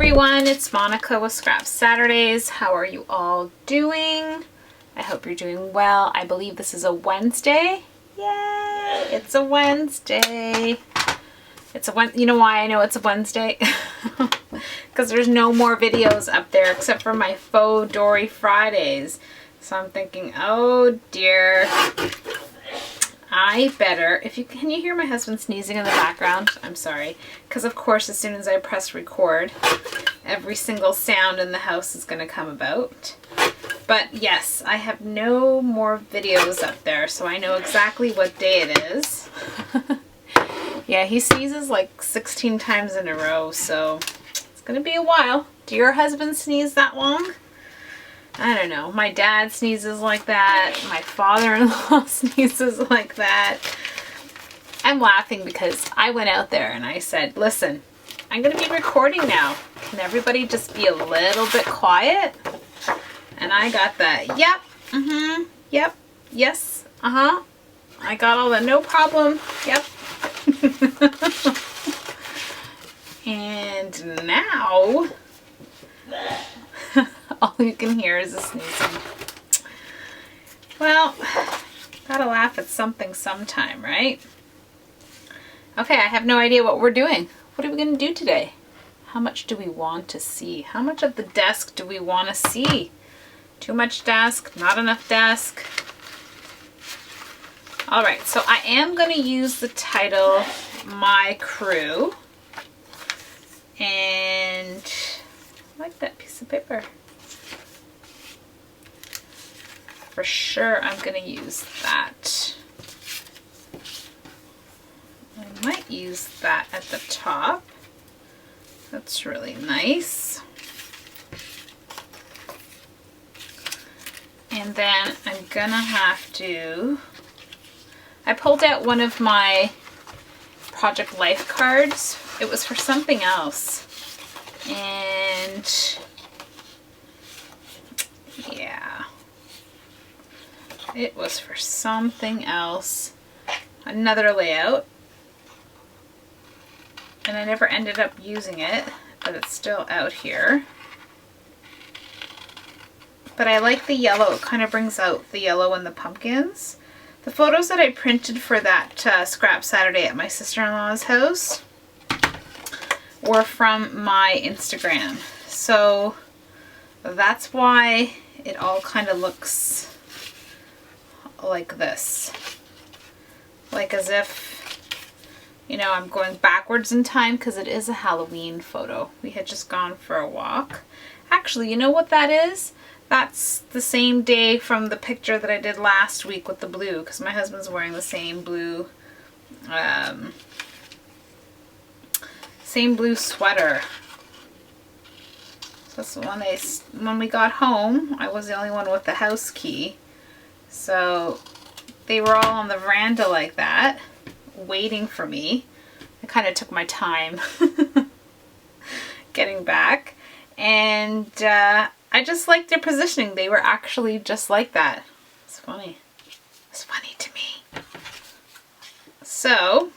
everyone, it's Monica with Scrap Saturdays. How are you all doing? I hope you're doing well. I believe this is a Wednesday. Yay! It's a Wednesday. You know why I know it's a Wednesday? Because there's no more videos up there except for my faux Dory Fridays. So I'm thinking, oh dear. I better, can you hear my husband sneezing in the background? I'm sorry. Because of course, as soon as I press record, every single sound in the house is going to come about. But yes, I have no more videos up there, so I know exactly what day it is. Yeah, he sneezes like 16 times in a row, so it's going to be a while. Do your husbands sneeze that long? I don't know. My dad sneezes like that. My father-in-law sneezes like that. I'm laughing because I went out there and I said, listen, I'm going to be recording now. Can everybody just be a little bit quiet? And I got that, yep, yep, yes, I got all the no problem, yep. And now... all you can hear is a sneezing. Well, gotta laugh at something sometime, right? Okay, I have no idea what we're doing. What are we gonna do today? How much do we want to see? How much of the desk do we want to see? Too much desk, not enough desk. All right, so I am gonna use the title, My Crew. And I like that piece of paper. For sure, I'm going to use that. I might use that at the top. That's really nice. And then I'm going to have to... I pulled out one of my Project Life cards. It was for something else. And yeah. It was for something else, another layout, and I never ended up using it, but it's still out here. But I like the yellow, it kind of brings out the yellow and the pumpkins. The photos that I printed for that Scrap Saturday at my sister-in-law's house were from my Instagram. So that's why it all kind of looks like this, like as if, you know, I'm going backwards in time because it is a Halloween photo. We had just gone for a walk. Actually, you know what that is? That's the same day from the picture that I did last week with the blue, because my husband's wearing the same blue sweater. So that's when we got home, I was the only one with the house key. So they were all on the veranda like that, waiting for me. I kind of took my time getting back. And I just liked their positioning. They were actually just like that. It's funny. It's funny to me. So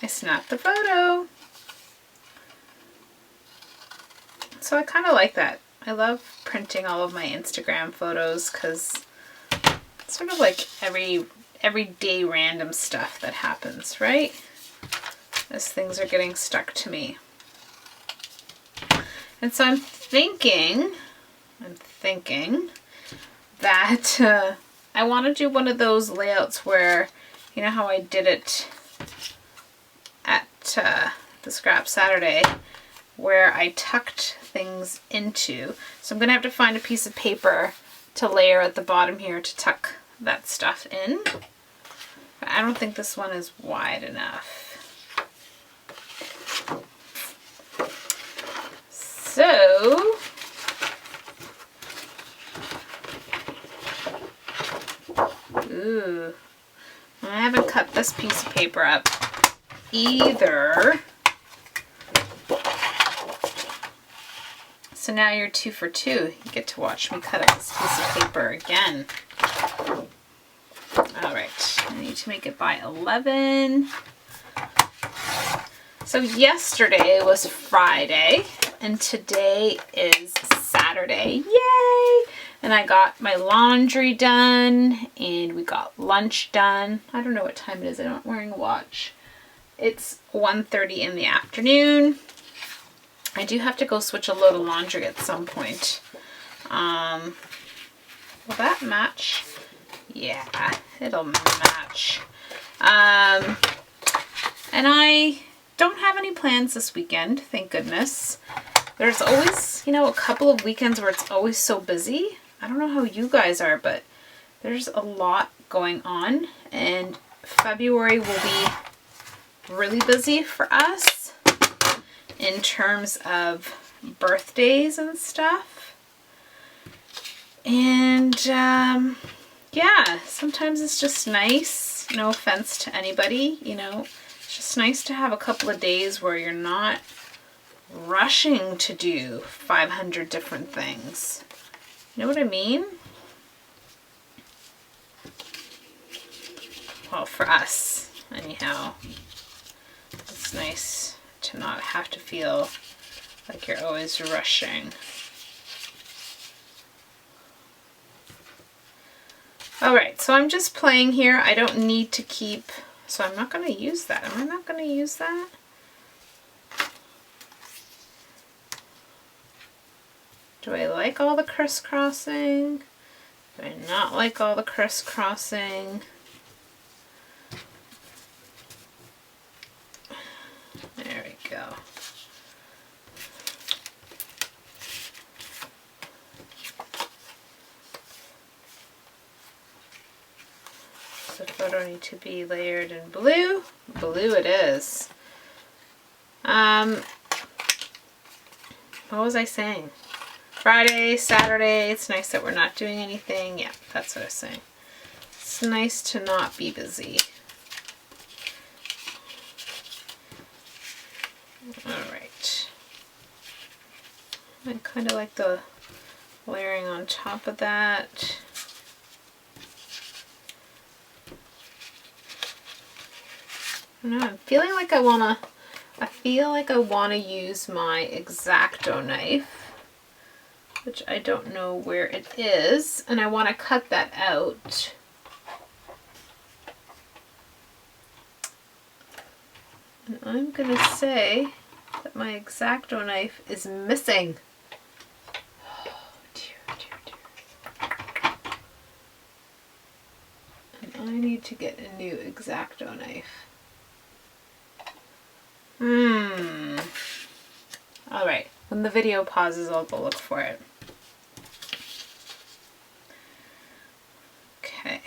I snapped the photo. So I kind of like that. I love printing all of my Instagram photos because it's sort of like everyday random stuff that happens, right? As things are getting stuck to me. And so I'm thinking that I want to do one of those layouts where, you know how I did it at the Scrap Saturday, where I tucked things into. So I'm going to have to find a piece of paper to layer at the bottom here to tuck that stuff in. But I don't think this one is wide enough. So ooh, I haven't cut this piece of paper up either. So now you're 2 for 2. You get to watch me cut up this piece of paper again. All right, I need to make it by 11. So yesterday was Friday, and today is Saturday. Yay! And I got my laundry done and we got lunch done. I don't know what time it is. I'm not wearing a watch. It's 1:30 in the afternoon. I do have to go switch a load of laundry at some point. Will that match? Yeah, it'll match. And I don't have any plans this weekend, thank goodness. There's always, you know, a couple of weekends where it's always so busy. I don't know how you guys are, but there's a lot going on, and February will be really busy for us in terms of birthdays and stuff. And yeah, sometimes it's just nice, no offense to anybody, you know, it's just nice to have a couple of days where you're not rushing to do 500 different things. You know what I mean? Well, for us, anyhow, it's nice to not have to feel like you're always rushing. All right, so I'm just playing here. I don't need to keep, so I'm not going to use that. Am I not going to use that? Do I like all the crisscrossing? Do I not like all the crisscrossing? There we go. The photo need to be layered in blue. Blue it is. What was I saying? Friday, Saturday, it's nice that we're not doing anything. Yeah, that's what I was saying. It's nice to not be busy. Alright. I kind of like the layering on top of that. I don't know, I'm feeling like I feel like I want to use my X-Acto knife, which I don't know where it is, and I want to cut that out. And I'm going to say that my X-Acto knife is missing. Oh, dear, dear, dear. And I need to get a new X-Acto knife. Alright, when the video pauses, I'll go look for it. Okay.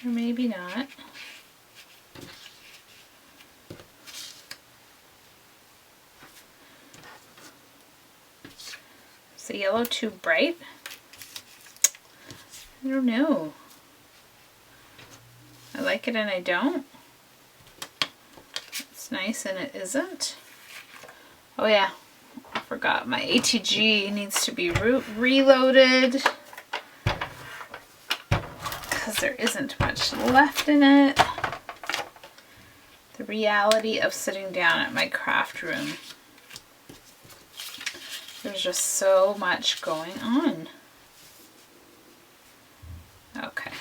Or maybe not. Is the yellow too bright? I don't know. I like it and I don't. It's nice and it isn't. Oh yeah, I forgot my ATG needs to be reloaded because there isn't much left in it. The reality of sitting down at my craft room. There's just so much going on. Okay.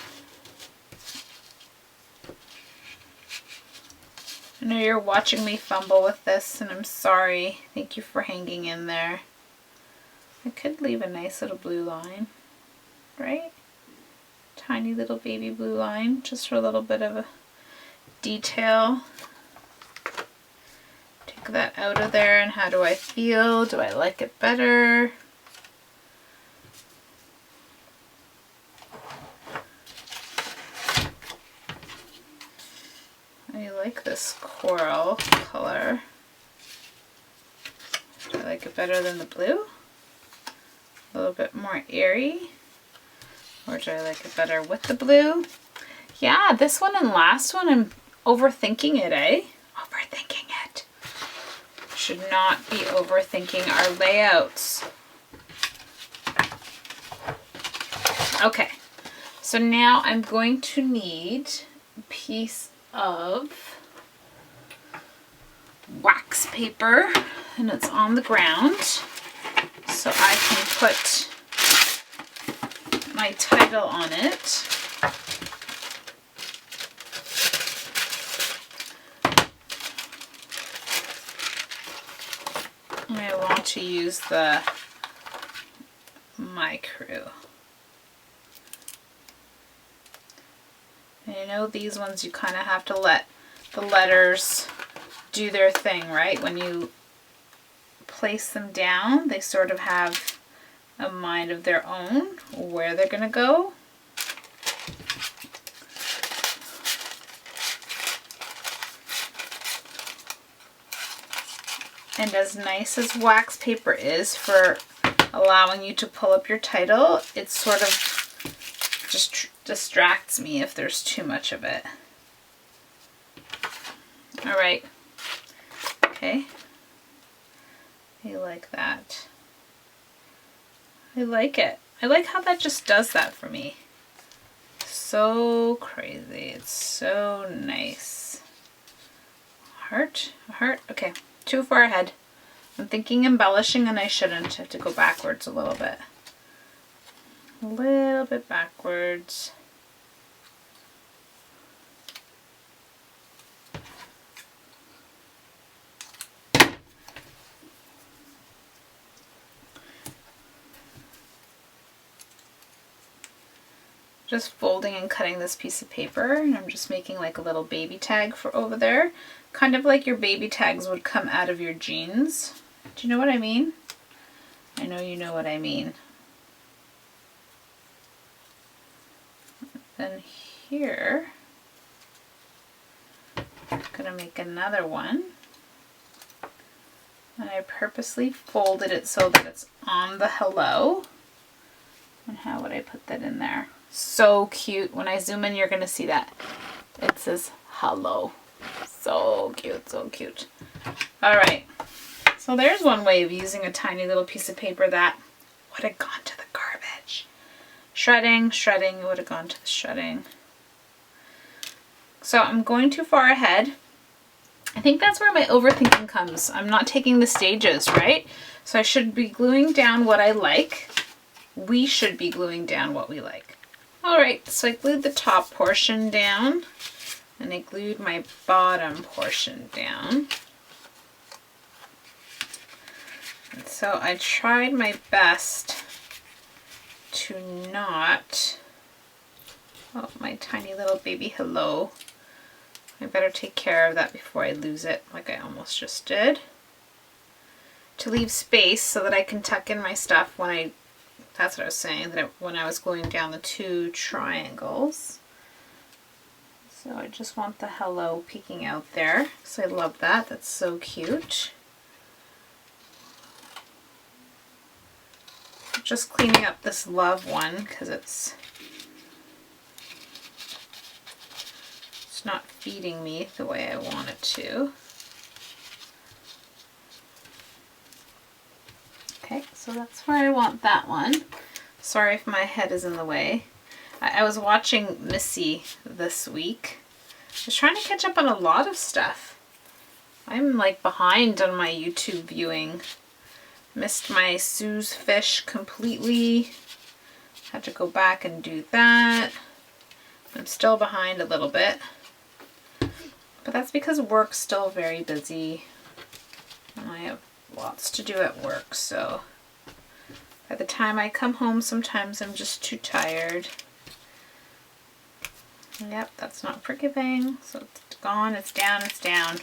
I know you're watching me fumble with this, and I'm sorry. Thank you for hanging in there. I could leave a nice little blue line, right? Tiny little baby blue line, just for a little bit of a detail. Take that out of there, and how do I feel? Do I like it better? I like this coral color. Do I like it better than the blue? A little bit more airy? Or do I like it better with the blue? Yeah, this one and last one, I'm overthinking it, eh? Overthinking it. Should not be overthinking our layouts. Okay, So now I'm going to need a piece of wax paper, and it's on the ground, so I can put my title on it. And I want to use the My Crew. And you know, these ones you kind of have to let the letters do their thing, right? When you place them down, they sort of have a mind of their own where they're going to go. And as nice as wax paper is for allowing you to pull up your title, it sort of just distracts me if there's too much of it. All right. Okay. I like that. I like it. I like how that just does that for me. So crazy. It's so nice. Heart? A heart? Okay. Too far ahead. I'm thinking embellishing and I shouldn't. I have to go backwards a little bit. A little bit backwards. Just folding and cutting this piece of paper, and I'm just making like a little baby tag for over there. Kind of like your baby tags would come out of your jeans. Do you know what I mean? I know you know what I mean. Then here, I'm gonna make another one. And I purposely folded it so that it's on the hello. And how would I put that in there? So cute. When I zoom in, you're going to see that. It says hello. So cute, so cute. All right. So there's one way of using a tiny little piece of paper that would have gone to the garbage. Shredding, it would have gone to the shredding. So I'm going too far ahead. I think that's where my overthinking comes. I'm not taking the stages, right? So I should be gluing down what I like. We should be gluing down what we like. All right, so I glued the top portion down and I glued my bottom portion down. And so I tried my best to not, oh, my tiny little baby hello. I better take care of that before I lose it, like I almost just did. To leave space so that I can tuck in my stuff when I, that's what I was saying, that when I was gluing down the two triangles. So I just want the hello peeking out there. So I love that. That's so cute. Just cleaning up this love one because it's not feeding me the way I want it to. Okay, so that's where I want that one. Sorry if my head is in the way. I was watching Missy this week. I was trying to catch up on a lot of stuff. I'm like behind on my YouTube viewing. Missed my Sue's fish completely. Had to go back and do that. I'm still behind a little bit. But that's because work's still very busy. And I have lots to do at work, so by the time I come home, sometimes I'm just too tired. Yep, that's not forgiving. So it's gone, it's down, it's down.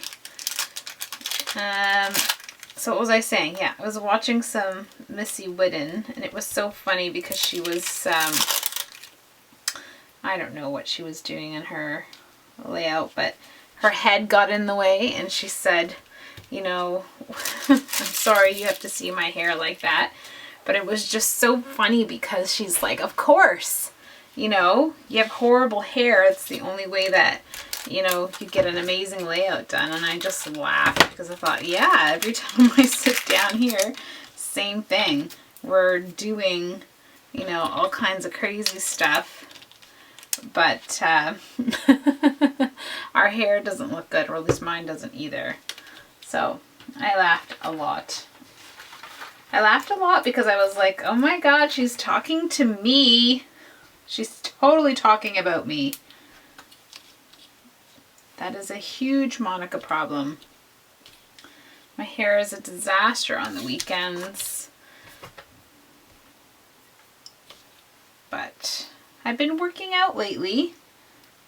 So what was I saying? Yeah, I was watching some Missy Whitten, and it was so funny because she was, I don't know what she was doing in her layout, but her head got in the way, and she said, you know, I'm sorry you have to see my hair like that. But it was just so funny because she's like, of course, you know, you have horrible hair. It's the only way that, you know, you get an amazing layout done. And I just laughed because I thought, yeah, every time I sit down here, same thing. We're doing, you know, all kinds of crazy stuff. but our hair doesn't look good, or at least mine doesn't either. So I laughed a lot. I laughed a lot because I was like, oh my God, she's talking to me. She's totally talking about me. That is a huge Monica problem. My hair is a disaster on the weekends. But I've been working out lately.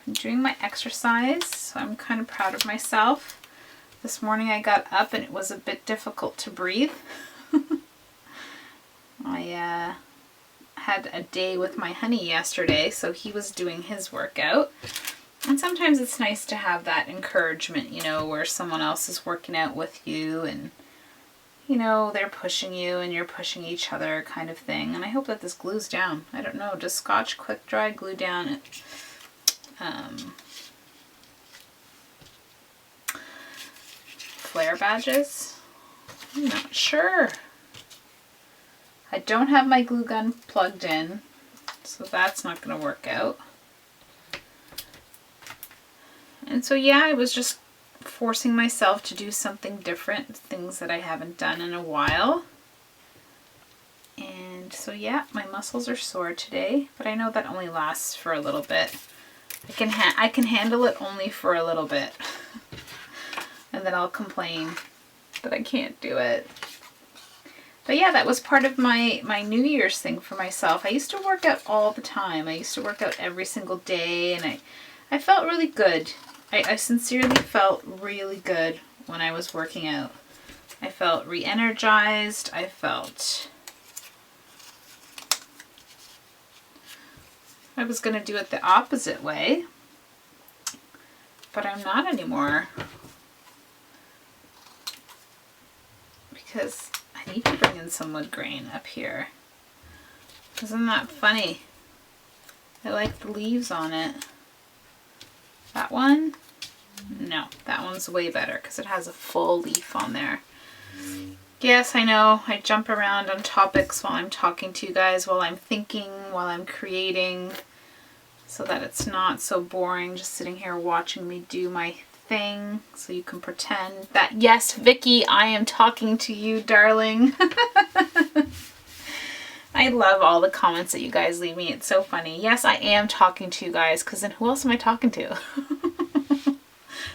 I'm doing my exercise, so I'm kind of proud of myself. This morning I got up and it was a bit difficult to breathe. I had a day with my honey yesterday, so he was doing his workout. And sometimes it's nice to have that encouragement, you know, where someone else is working out with you and, you know, they're pushing you and you're pushing each other kind of thing. And I hope that this glues down. I don't know, does Scotch Quick Dry glue down flare badges? I'm not sure. I don't have my glue gun plugged in, so that's not going to work out. And so yeah, I was just forcing myself to do something different, things that I haven't done in a while. And so yeah, my muscles are sore today, but I know that only lasts for a little bit. I can handle it only for a little bit. And then I'll complain that I can't do it. But yeah, that was part of my New Year's thing for myself. I used to work out all the time. I used to work out every single day, and I felt really good. I sincerely felt really good when I was working out. I felt re-energized. I was going to do it the opposite way, but I'm not anymore. Because I need to bring in some wood grain up here. Isn't that funny? I like the leaves on it. That one? No, that one's way better because it has a full leaf on there. Yes, I know, I jump around on topics while I'm talking to you guys, while I'm thinking, while I'm creating, so that it's not so boring just sitting here watching me do my thing, so you can pretend that, yes, Vicky, I am talking to you, darling. I love all the comments that you guys leave me. It's so funny. Yes, I am talking to you guys, because then who else am I talking to?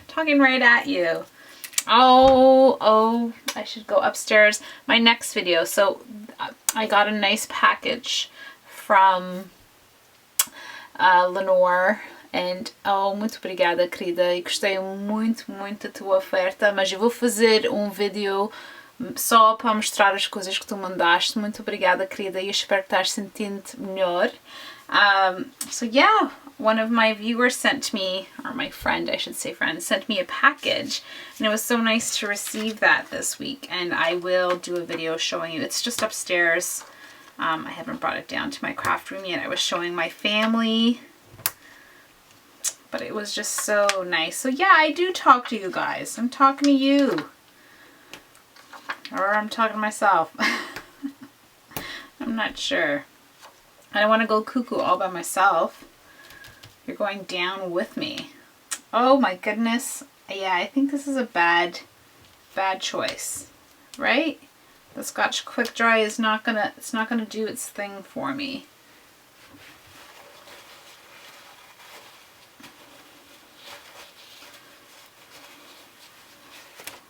Talking right at you. Oh, I should go upstairs. My next video. So I got a nice package from Lenore. And, oh, muito obrigada, querida. E gostei muito da tua oferta. Mas eu vou fazer vídeo só para mostrar as coisas que tu mandaste. Muito obrigada, querida. E eu espero que estás sentindo melhor. So yeah, one of my viewers sent me, or my friend, I should say friend, sent me a package. And it was so nice to receive that this week. And I will do a video showing you. It's just upstairs. I haven't brought it down to my craft room yet. I was showing my family. But it was just so nice. So yeah, I do talk to you guys. I'm talking to you. Or I'm talking to myself. I'm not sure. I don't want to go cuckoo all by myself. You're going down with me. Oh my goodness. Yeah, I think this is a bad choice. Right? The Scotch Quick Dry is not gonna do its thing for me.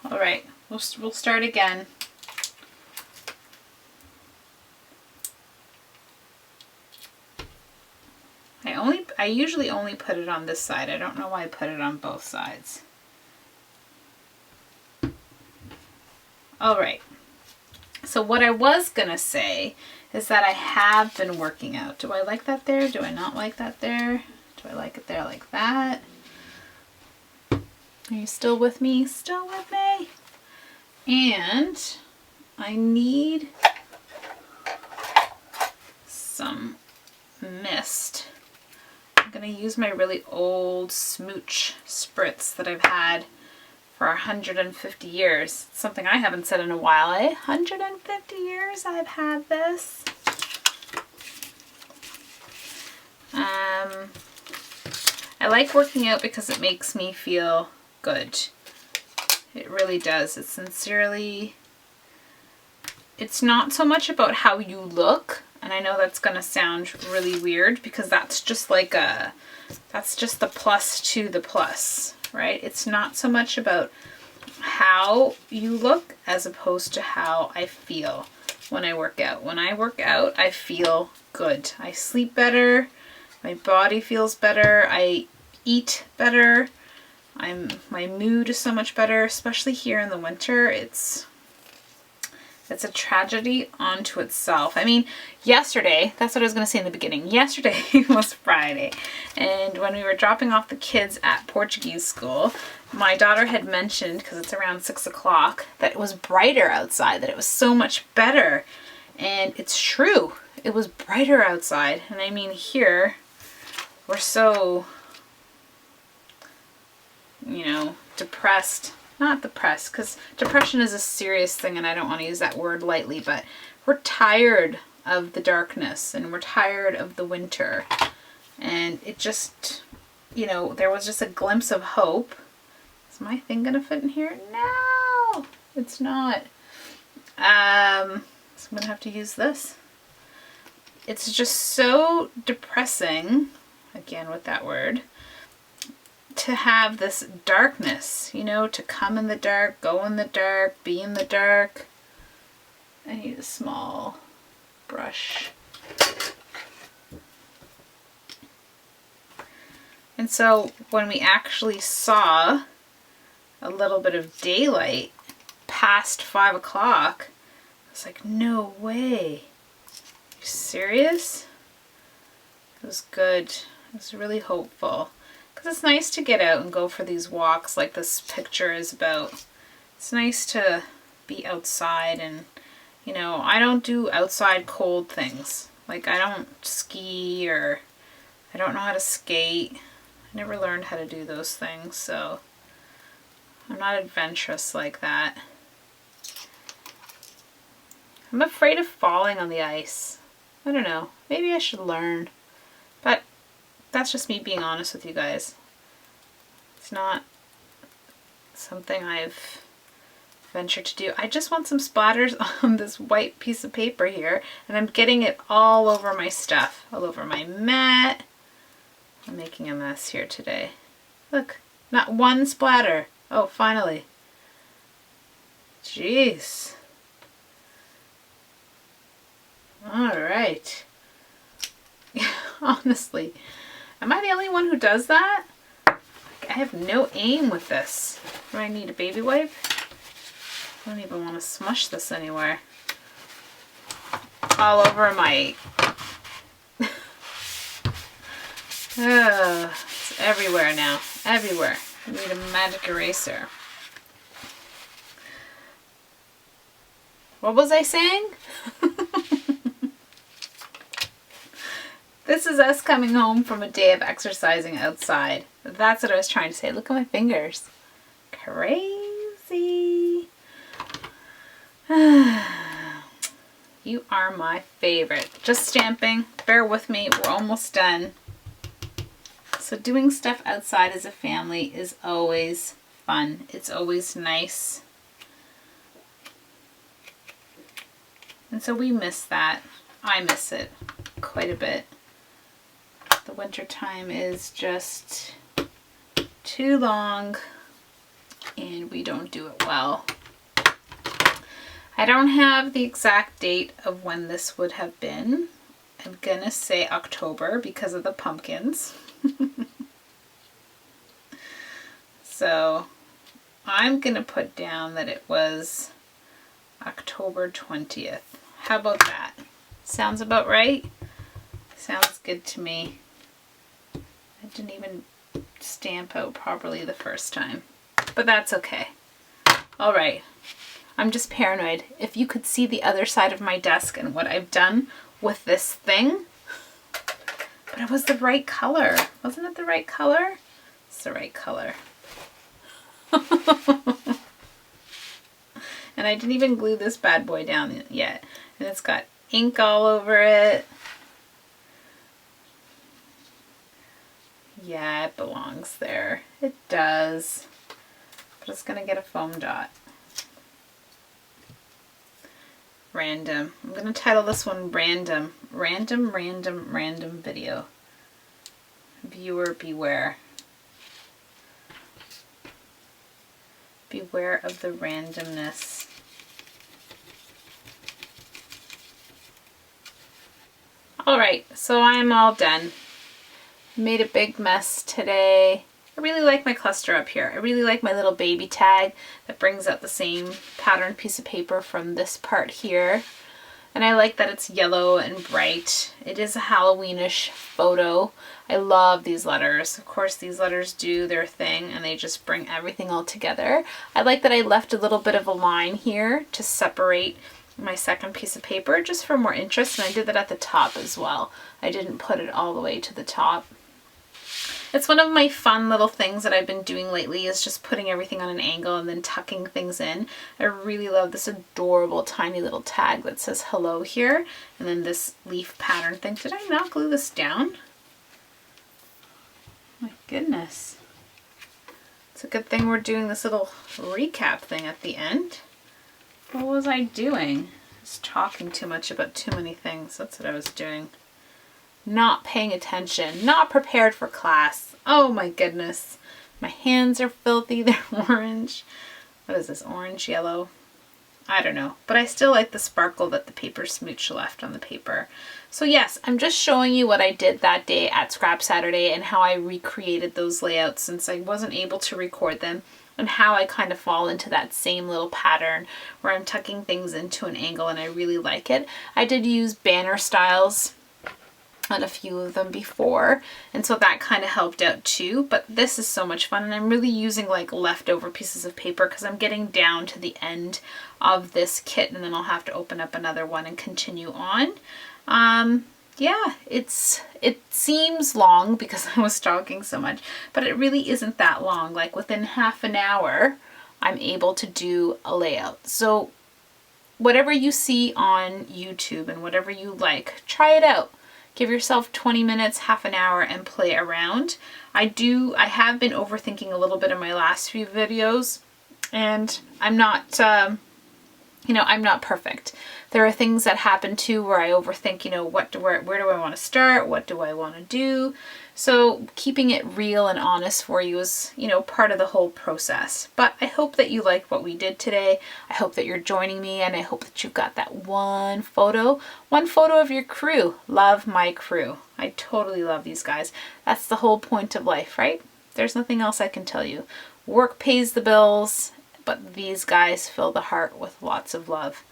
All right, we'll start again. I usually only put it on this side. I don't know why I put it on both sides. All right. So what I was gonna say is that I have been working out. Do I like that there? Do I not like that there? Do I like it there like that? Are you still with me? Still with me? And I need some mist. I'm going to use my really old Smooch spritz that I've had for 150 years. It's something I haven't said in a while, eh? 150 years I've had this. I like working out because it makes me feel good. It really does. It's sincerely, it's not so much about how you look. And I know that's going to sound really weird because that's just like that's just the plus to the plus, right? It's not so much about how you look as opposed to how I feel when I work out. When I work out, I feel good. I sleep better. My body feels better. I eat better. My mood is so much better, especially here in the winter. It's a tragedy unto itself. I mean, yesterday, that's what I was going to say in the beginning. Yesterday was Friday, and when we were dropping off the kids at Portuguese school, my daughter had mentioned, because it's around 6 o'clock, that it was brighter outside, that it was so much better. And it's true. It was brighter outside. And I mean, here, we're so, you know, depressed. Not depressed, because depression is a serious thing and I don't want to use that word lightly, but we're tired of the darkness and we're tired of the winter. And it just, you know, there was just a glimpse of hope. Is my thing going to fit in here? No, it's not. So I'm going to have to use this. It's just so depressing, again with that word, to have this darkness, you know, to come in the dark, go in the dark, be in the dark. I need a small brush. And so when we actually saw a little bit of daylight past 5 o'clock, I was like, no way. Are you serious? It was good. It was really hopeful. Because it's nice to get out and go for these walks like this picture is about. It's nice to be outside and, you know, I don't do outside cold things. Like I don't ski or I don't know how to skate. I never learned how to do those things, so I'm not adventurous like that. I'm afraid of falling on the ice. I don't know. Maybe I should learn. But that's just me being honest with you guys. It's not something I've ventured to do. I just want some splatters on this white piece of paper here, and I'm getting it all over my stuff, all over my mat. I'm making a mess here today. Look, not one splatter. Oh, finally. Jeez. All right. Honestly, am I the only one who does that? I have no aim with this. Do I need a baby wipe? I don't even want to smush this anywhere. All over my... it's everywhere now. Everywhere. I need a magic eraser. What was I saying? This is us coming home from a day of exercising outside. That's what I was trying to say. Look at my fingers. Crazy. You are my favorite. Just stamping. Bear with me. We're almost done. So doing stuff outside as a family is always fun. It's always nice. And so we miss that. I miss it quite a bit. The winter time is just too long and we don't do it well. I don't have the exact date of when this would have been. I'm gonna say October because of the pumpkins. So I'm gonna put down that it was October 20th. How about that? Sounds about right? Sounds good to me. I didn't even stamp out properly the first time, but that's okay. All right, I'm just paranoid. If you could see the other side of my desk and what I've done with this thing, but it was the right color. Wasn't it the right color? It's the right color. And I didn't even glue this bad boy down yet. And it's got ink all over it. Yeah, it belongs there. It does. But it's gonna get a foam dot. Random. I'm gonna title this one Random. Random video. Viewer beware. Beware of the randomness. Alright, so I'm all done. Made a big mess today. I really like my cluster up here. I really like my little baby tag that brings out the same pattern piece of paper from this part here. And I like that it's yellow and bright. It is a Halloweenish photo. I love these letters. Of course, these letters do their thing and they just bring everything all together. I like that I left a little bit of a line here to separate my second piece of paper just for more interest, and I did that at the top as well. I didn't put it all the way to the top. It's one of my fun little things that I've been doing lately, is just putting everything on an angle and then tucking things in. I really love this adorable tiny little tag that says hello here, and then this leaf pattern thing. Did I not glue this down? My goodness. It's a good thing we're doing this little recap thing at the end. What was I doing? Just talking too much about too many things. That's what I was doing. Not paying attention. Not prepared for class. Oh my goodness. My hands are filthy. They're orange. What is this? Orange, yellow? I don't know. But I still like the sparkle that the paper smooch left on the paper. So yes, I'm just showing you what I did that day at Scrap Saturday and how I recreated those layouts since I wasn't able to record them, and how I kind of fall into that same little pattern where I'm tucking things into an angle, and I really like it. I did use banner styles on a few of them before, and so that kind of helped out too, but this is so much fun, and I'm really using like leftover pieces of paper because I'm getting down to the end of this kit, and then I'll have to open up another one and continue on. Yeah, it seems long because I was talking so much, but it really isn't that long. Like within half an hour, I'm able to do a layout. So whatever you see on YouTube and whatever you like, try it out. Give yourself 20 minutes, half an hour, and play around. I have been overthinking a little bit in my last few videos, and I'm not, I'm not perfect. There are things that happen too where I overthink, where do I want to start? What do I want to do? So keeping it real and honest for you is, part of the whole process. But I hope that you like what we did today. I hope that you're joining me, and I hope that you've got that one photo of your crew. Love my crew. I totally love these guys. That's the whole point of life, right? There's nothing else I can tell you. Work pays the bills, but these guys fill the heart with lots of love.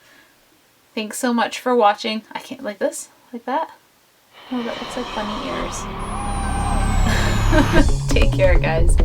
Thanks so much for watching. I can't, like this? Like that? Oh, that looks like bunny ears. Take care, guys.